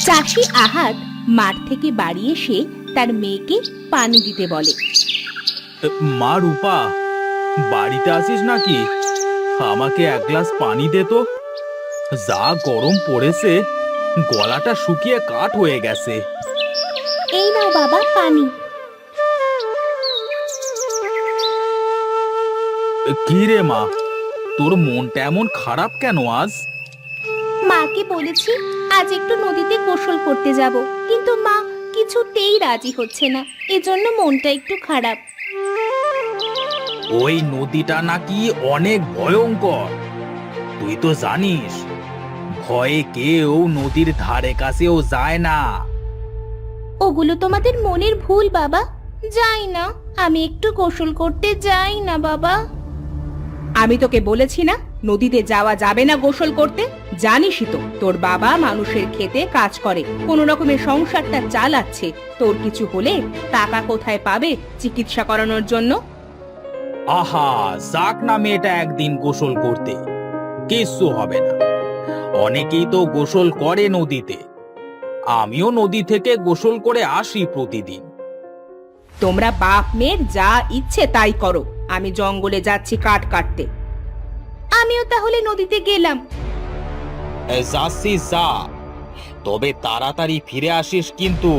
চাষি আহাদ মাঠ থেকে বাড়ি এসে তার মেয়েকে পানি দিতে বলে। মা রূপা, বাড়িতে আসিস নাকি? আমাকে এক গ্লাস পানি দে তো। যা গরম পড়েছে, গলাটা শুকিয়ে কাঠ হয়ে গেছে। এই নাও বাবা পানি। কি রে মা, তোর মনটা এমন খারাপ কেন আজ? মাকে বলেছি আজ একটু নদীতে গোসল করতে যাব, কিন্তু মা কিছুতেই রাজি হচ্ছে না, এজন্য মনটা একটু খারাপ। ওই নদীটা নাকি অনেক ভয়ঙ্কর, তুই তো জানিস। ভয়ে কেউ নদীর ধারে কাছেও যায় না। ওগুলো তোমাদের মনের ভুল বাবা, যাই না, আমি একটু গোসল করতে যাই না বাবা। আমি তোকে বলেছি না নদীতে যাওয়া যাবে না গোসল করতে? জানিসই তো তোর বাবা মানুষের খেতে কাজ করে, কোনো রকমের সংসারটা চালাচ্ছে। তোর কিছু হলে টাকা কোথায় পাবে চিকিৎসা করানোর জন্য? আহা, যাক না মেয়েটা একদিন গোসল করতে, কিচ্ছু হবে না। অনেকেই তো গোসল করে নদীতে, আমিও নদী থেকে গোসল করে আসি প্রতিদিন। তোমরা বাপ মেয়ের যা ইচ্ছে তাই করো, আমি জঙ্গলে যাচ্ছি কাঠ কাটতে। আমিও তাহলে নদীতে গেলাম। যাচ্ছিস যা, তবে তাড়াতাড়ি ফিরে আসিস কিন্তু,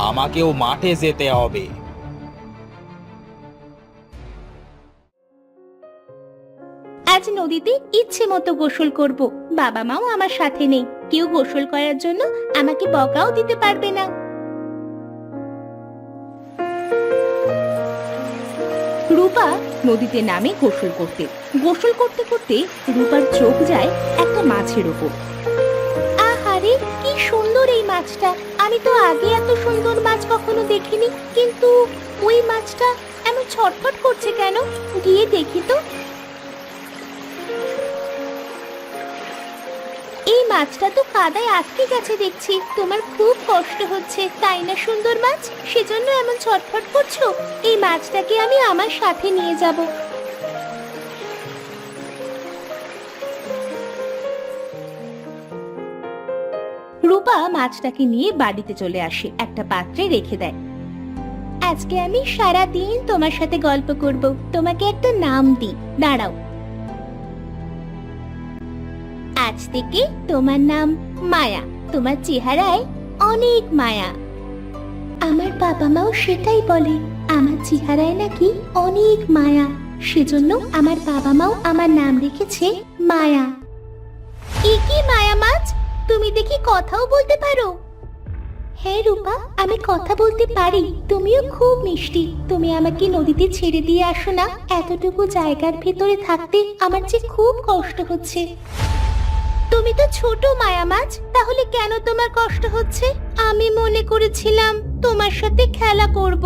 আমাকেও মাঠে যেতে হবে। আজ নদীতে ইচ্ছে মতো গোসল করব, বাবা মাও আমার সাথে নেই, কেউ গোসল করার জন্য আমাকে বকাও দিতে পারবে না। রূপা নদীতে নামে গোসল করতে। গোসল করতে করতে রূপার চোখ যায় একটা মাছের ওপর। আহারে কি সুন্দর এই মাছটা, আমি তো আগে এত সুন্দর মাছ কখনো দেখিনি, কিন্তু ওই মাছটা এমন ছটফট করছে কেন? গিয়ে দেখি তো। এই মাছটা তো কাদায় আটকে গেছে দেখছি, তোমার খুব কষ্ট হচ্ছে তাই না সুন্দর মাছ? সেজন্য এমন ছটফট করছো? এই মাছটাকে আমি আমার সাথে নিয়ে যাব। রূপা মাছটাকে নিয়ে বাড়িতে চলে আসে, একটা পাত্রে রেখে দেয়। আজকে আমি সারা দিন তোমার সাথে গল্প করব, তোমাকে একটা নাম দিই, দাঁড়াও। আজ থেকে তোমার নাম মায়া, তোমার চেহারায় অনেক মায়া। আমার বাবা মাও সেটাই বলে, আমার চেহারায় নাকি অনেক মায়া, সেজন্য আমার বাবা মাও আমার নাম রেখেছে মায়া। এ কি মায়া মাছ, তুমি দেখি কথাও বলতে পারো? হ্যাঁ রূপা, আমি কথা বলতে পারি, তুমিও খুব মিষ্টি। তুমি আমাকে নদীতে ছেড়ে দিয়ে আসো না, এতটুকু জায়গার ভেতরে থাকতে আমার যে খুব কষ্ট হচ্ছে। তুমি তো ছোট মায়া মাছ, তাহলে কেন তোমার কষ্ট হচ্ছে? আমি মনে করেছিলাম তোমার সাথে খেলা করব,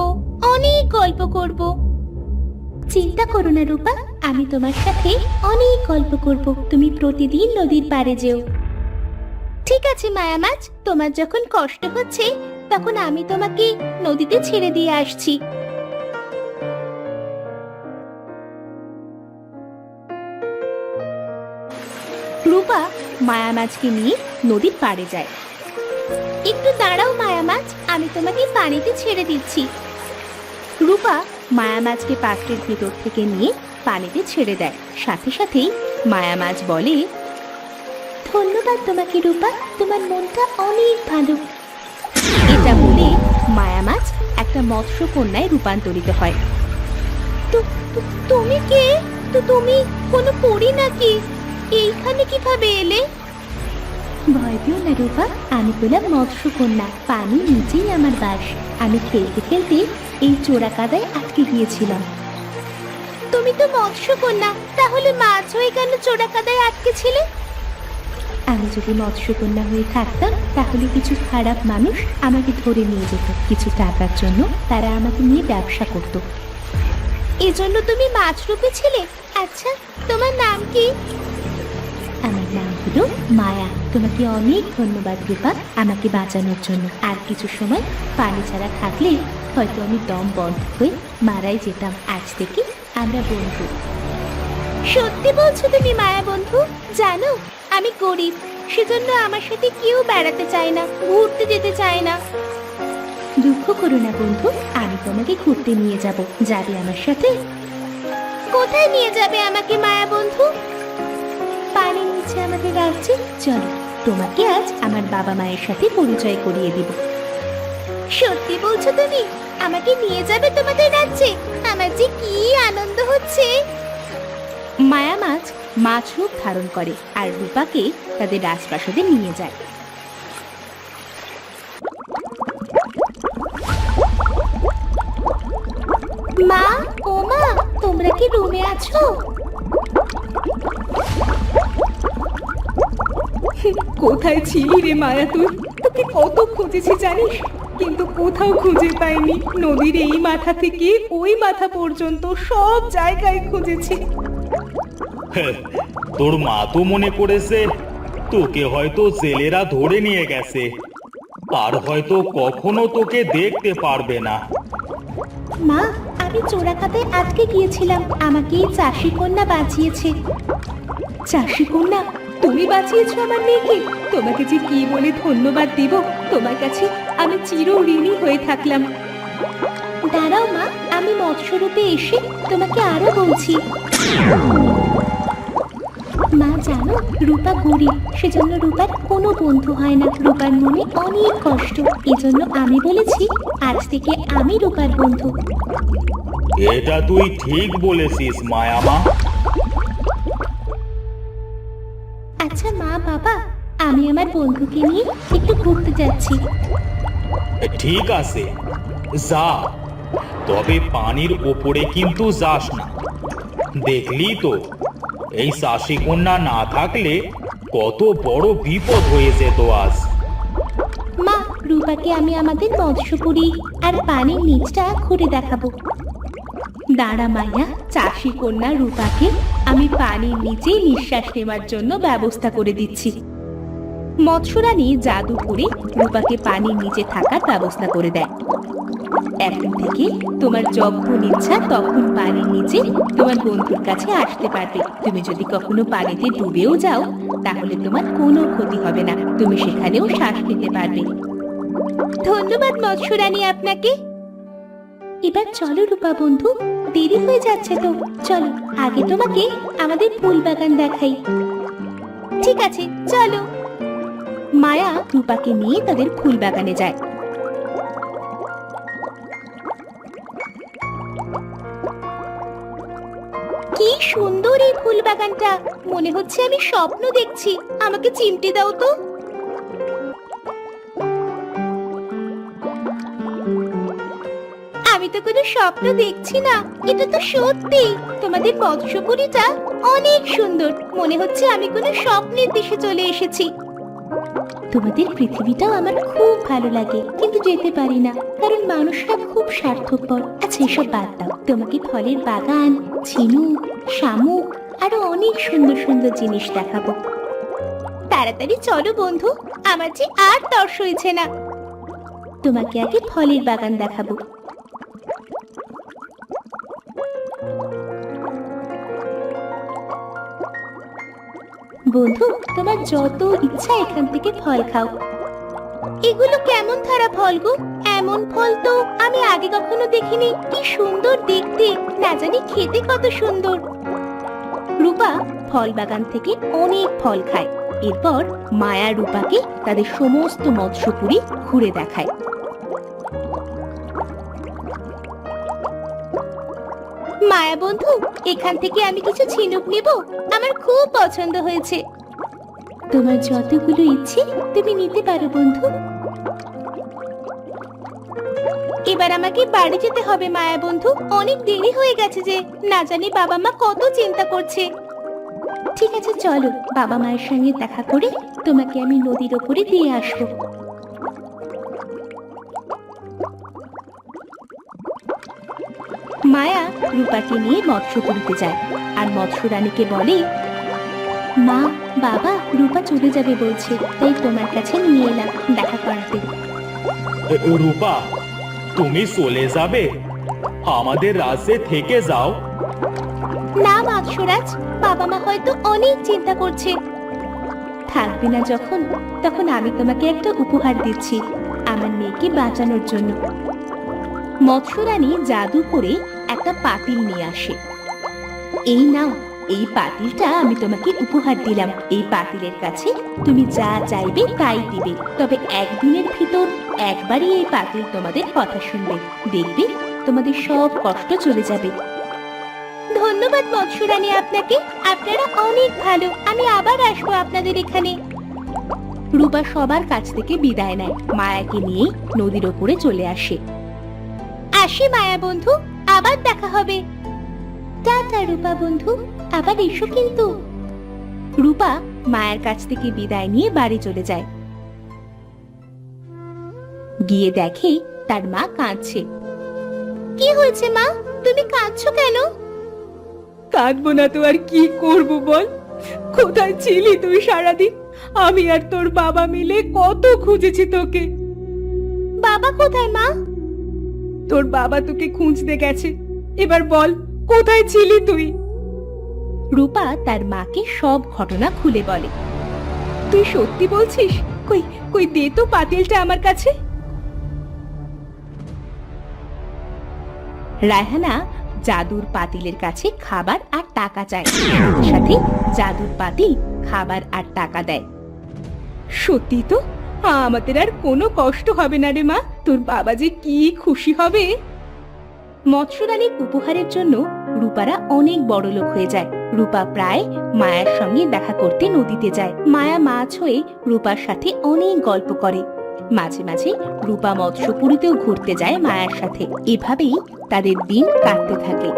অনেক গল্প করব। চিন্তা করো না রূপা, আমি তোমার সাথে অনেক গল্প করব, তুমি প্রতিদিন নদীর পাড়ে যেও। ঠিক আছে মায়া মাছ, তোমার যখন কষ্ট হচ্ছে তখন আমি তোমাকে নদীতে ছেড়ে দিয়ে আসছি। রূপা মায়া মাছকে নিয়ে নদীর পাড়ে যায়। একটু দাঁড়াও মায়া মাছ, আমি তোমাকে পানিতে ছেড়ে দিচ্ছি। রূপা মায়া মাছকে পাত্রের ভেতর থেকে নিয়ে পানিতে ছেড়ে দেয়, সাথে সাথেই মায়া মাছ বলে, ধন্যবাদ তোমাকে রূপা, তোমার মনটা অনেক ভালো। এটা বলে মায়া মাছ একটা মৎস্য কন্যায় রূপান্তরিত হয়। তুমি কে? তুমি কোনো পরী নাকি? এইখানে কিভাবে এলে? ভয় পেও না রূপা, আমি হলাম মৎস্য কন্যা, পানি নিচেই আমার বাস। আমি খেলতে খেলতে এই চোরা কাদায় আটকে গিয়েছিলাম। তুমি তো মৎস্য কন্যা, তাহলে মাছ হয়ে কেন চোরা কাদায় আটকে ছিলে? আমি যদি মৎস্য কন্যা হয়ে থাকতাম তাহলে কিছু খারাপ মানুষ আমাকে ধরে নিয়ে যেত, কিছু টাকার জন্য তারা আমাকে নিয়ে ব্যবসা করত। এজন্য তুমি মাছ রূপে ছিলে? আচ্ছা, তোমার নাম কি? আমার নাম হলো মায়া। তোমাকে অনেক ধন্যবাদ রূপা, আমাকে বাঁচানোর জন্য। আর কিছু সময় পানি ছাড়া থাকলে হয়তো আমি দম বন্ধ হয়ে মারাই যেতাম। আজ থেকে আমরা বন্ধু। সত্যি বলছো তুমি মায়া বন্ধু? জানো আমি গরিব, সেজন্য আমার সাথে কেউ বেড়াতে চায় না, ঘুরতে যেতে চায় না। দুঃখ করো না বন্ধু, আমি তোমাকে ঘুরতে নিয়ে যাব। যাবে আমার সাথে? কোথায় নিয়ে যাবে আমাকে মায়া বন্ধু? পানির নিচে আমাদের রাজ্যে। চলো, তোমাকে আজ আমার বাবা মায়ের সাথে পরিচয় করিয়ে দিব। সত্যি বলছো তুমি? আমাকে নিয়ে যাবে তোমাদের রাজ্যে? আমার যে কি আনন্দ হচ্ছে। মায়া মাছ রূপ ধারণ করে আর রূপাকে তাদের রাজপ্রাসাদে নিয়ে যায়। মা, ও মা, তোমরা কি রুমে আছো? কোথায় ছিলি রে মায়া তুই? তোকে কত খুঁজেছি জানিস, কিন্তু কোথাও খুঁজে পাইনি। নদীর এই মাথা থেকে ওই মাথা পর্যন্ত সব জায়গায় খুঁজেছি। তোর মা তো মনে করেছে তোকে হয়তো জেলেরা ধরে নিয়ে গেছে, আর হয়তো কখনো তোকে দেখতে পারবে না। মা, আমি চোরাকাটায় আটকে গিয়েছিলাম, আমাকে এই চাষি কন্যা বাঁচিয়েছে। চাষি কন্যা, তুমি বাঁচিয়েছো আমার মেয়েকে? তোমাকে যে কি বলে ধন্যবাদ দিব। তোমার কাছে আমি চির ঋণী হয়ে থাকলাম। দাঁড়াও মা, আমি মৎস্যরূপে এসে তোমাকে আরো বলছি। মা জানো, রূপা গরিব, সেজন্য রূপার কোনো বন্ধু হয় না। রূপার মনে অনেক কষ্ট, এজন্য আমি বলেছি আজ থেকে আমি রূপার বন্ধু। এটা তুই ঠিক বলেছিস মায়ামা। আচ্ছা মা বাবা, আমি আমার বন্ধুকে নিয়ে একটু ঘুরতে যাচ্ছি। ঠিক আছে, যা, তবে পানির ওপরে কিন্তু যাস না। দেখলি তো, এই চাষি কন্যা না থাকলে কত বড় বিপদ হয়ে যেত আজ। মা, রূপাকে আমি আমাদের মৎস্যপুরী আর পানির নিচটা ঘুরে দেখাবো। দাঁড়া মাইয়া, চাষি কন্যা রূপাকে আমি পানির নিচে নিঃশ্বাস নেওয়ার জন্য ব্যবস্থা করে দিচ্ছি। মৎস্যরানী জাদু করে রূপাকে পানির নিচে থাকার ব্যবস্থা করে দেয়। এখন থেকে তোমার যখন ইচ্ছা তখন পানির নিচে তোমার বন্ধুর কাছে আসতে পারবে। তুমি যদি কখনো পানিতে ডুবেও যাও তাহলে তোমার কোনো ক্ষতি হবে না, তুমি সেখানেও শ্বাস নিতে পারবে। ধন্যবাদ মৎস্যরানী আপনাকে। এবার চলো রূপা বন্ধু, দেরি হয়ে যাচ্ছে তো। চলো, আগে তোমাকে আমাদের ফুল বাগান দেখাই। ঠিক আছে, চলো। মায়া রূপাকে নিয়ে তাদের ফুল বাগানে যায়। কি সুন্দর এই ফুল বাগানটা, মনে হচ্ছে আমি স্বপ্ন দেখছি। আমাকে চিমটে দাও তো। আমি তো কোনো স্বপ্ন দেখছি না, এটা তো সত্যি। তোমাদের মৎস্যপুরীটা অনেক সুন্দর, মনে হচ্ছে আমি কোনো স্বপ্নের দেশে চলে এসেছি। তোমাদের পৃথিবীটাও আমার খুব ভালো লাগে, কিন্তু যেতে পারি না কারণ মানুষরা খুব স্বার্থপর। আচ্ছা, এসব বাদ দাও, তোমাকে ফলের বাগান, ঝিনুক, শামুক আরো অনেক সুন্দর সুন্দর জিনিস দেখাবো। তাড়াতাড়ি চলো বন্ধু, আমার যে আর তর্স হয়েছে না। তোমাকে আগে ফলের বাগান দেখাবো। বন্ধু, তোমার যত ইচ্ছা এখান থেকে ফল খাও। এগুলো কেমন ধারা ফল গো? এমন ফল তো আমি আগে কখনো দেখিনি। কি সুন্দর দেখতে, না জানি খেতে কত সুন্দর। রূপা ফল বাগান থেকে অনেক ফল খায়। এরপর মায়া রূপাকে তাদের সমস্ত মৎস্যপুরী ঘুরে দেখায়। মায়া বন্ধু, এখান থেকে আমি কিছু ঝিনুক নেব, আমার খুব পছন্দ হয়েছে। তোমার যতগুলো ইচ্ছে তুমি নিতে পারো বন্ধু। এবার আমাকে বাড়ি যেতে হবে মায়া বন্ধু, অনেক দেরি হয়ে গেছে যে, না জানি বাবা মা কত চিন্তা করছে। ঠিক আছে চলো, বাবা মায়ের সঙ্গে দেখা করে তোমাকে আমি নদীর ওপরে দিয়ে আসবো। মায়া রূপাকে নিয়ে মৎস্যপুরীতে যায় আর মৎস্যরানীকে বলে, মা বাবা, রূপা চলে যাবে বলছে, তাই তোমার কাছে নিয়ে এলাম দেখা করাতে। রূপা, তুমি চলে যাবে? আমাদের রাজ্যে থেকে যাও। না মৎস্যরাজ, বাবা মা হয়তো অনেক চিন্তা করছে। থাকবে না যখন, তখন আমি তোমাকে একটা উপহার দিচ্ছি আমার মেয়েকে বাঁচানোর জন্য। মৎস্যরানী জাদু করে একটা পাতিল নিয়ে আসে। এই নাও, এই পাতিলটা আমি তোমাকে উপহার দিলাম। এই পাতিলের কাছে তুমি যা চাইবে তাই দিবে, তবে একদিনের ভিতর একবারই এই পাতিল তোমাদের কথা শুনবে। দেখবে তোমাদের সব কষ্ট চলে যাবে। ধন্যবাদ মৎস্যরানী আপনাকে, আপনারা অনেক ভালো। আমি আবার আসবো আপনাদের এখানে। রূপা সবার কাছ থেকে বিদায় নেয়, মায়াকে নিয়ে নদীর ওপরে চলে আসে। আসি মায়া বন্ধু, আবার দেখা হবে। টাটা রূপা বন্ধু, আবার এসো কিন্তু। রূপা মায়ের কাছ থেকে বিদায় নিয়ে বাড়ি চলে যায়। গিয়ে দেখে তার মা কাঁদছে। কি হয়েছে মা, তুমি কাঁদছো কেন? কাঁদবো না তো আর কি করব বল? কোথায় ছিলি তুই সারাদিন? আমি আর তোর বাবা মিলে কত খুঁজেছি তোকে। বাবা কোথায় মা? তোর বাবা তোকে খুঁজতে গেছে। এবার বল, কোথায় ছিলি তুই? রূপা তার মাকে সব ঘটনা খুলে বলে। তুই সত্যি বলছিস? কই কই দে তো পাতিলটা আমার কাছে। রায়হানা জাদুর পাতিলের কাছে খাবার আর টাকা চায়, সাথে সাথে জাদুর পাতিল খাবার আর টাকা দেয়। সত্যি তো, আমাদের আর কোনো কষ্ট হবে না রে মা। তোর বাবা যে কি খুশি হবে। মৎস্যরানীর উপহারের জন্য রূপারা অনেক বড় লোক হয়ে যায়। রূপা প্রায় মায়ার সঙ্গে দেখা করতে নদীতে যায়। মায়া মাছ হয়ে রূপার সাথে অনেক গল্প করে। মাঝে মাঝে রূপা মৎস্যপুরীতেও ঘুরতে যায় মায়ার সাথে। এভাবেই তাদের দিন কাটতে থাকে।